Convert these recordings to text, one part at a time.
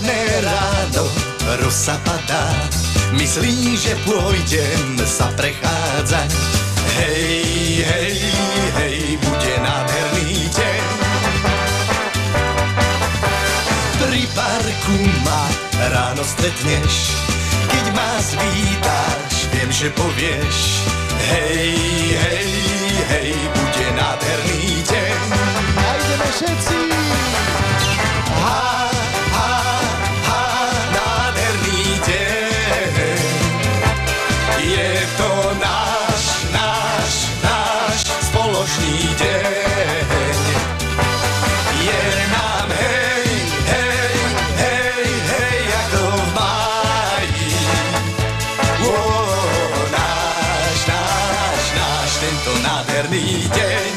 Pekné ráno, rosa padá, myslí, že pôjdem sa prechádzať. Hej, hej, hej, bude nádherný deň. Pri parku ma ráno stretneš, keď ma zvítaš, viem, že povieš. Hej, hej, hej, bude nádherný deň. A ideme všetci! Nádherný deň. Je to náš spoločný deň. Je nám hej, hej, hej, hej, ako v máji. Náš tento nádherný deň.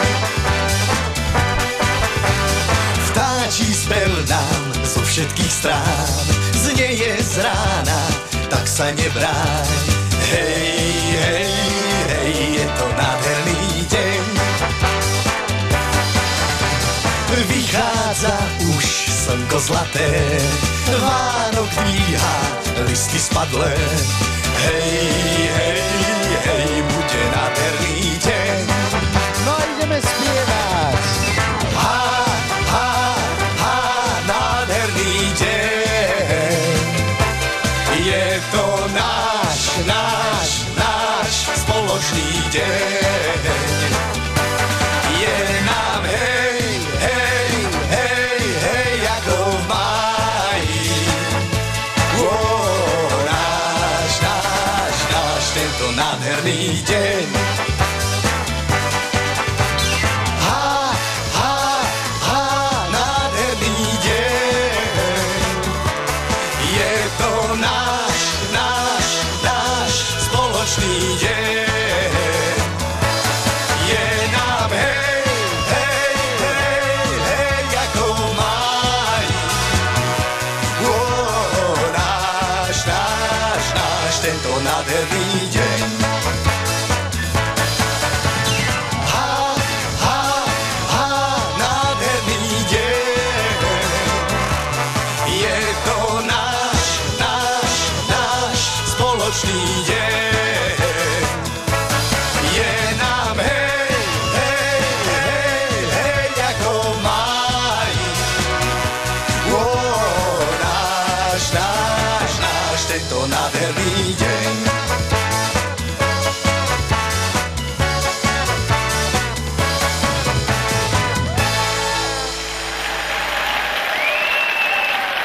Vtáčí spev nám zo všetkých strán znieje z rána, tak sa nebráň. Hej, hej, hej, je to nádherný deň. Vychádza už slnko zlaté, Vánok dvíha listy spadlé. Hej, hej, hej, bude nádherný deň. No a ideme spievať! Nádherný deň. Je to náš spoločný deň. Je nám hej, hej, hej, hej, ako v máji. Náš tento nádherný deň. Nádherný deň. Je to náš spoločný deň. Je nám hej, hej, hej, hej, ako v máji. Náš tento nádherný deň. Nádherný deň. Je to náš spoločný deň. Je nám hej, hej, hej, hej, ako v máji. Náš tento nádherný deň.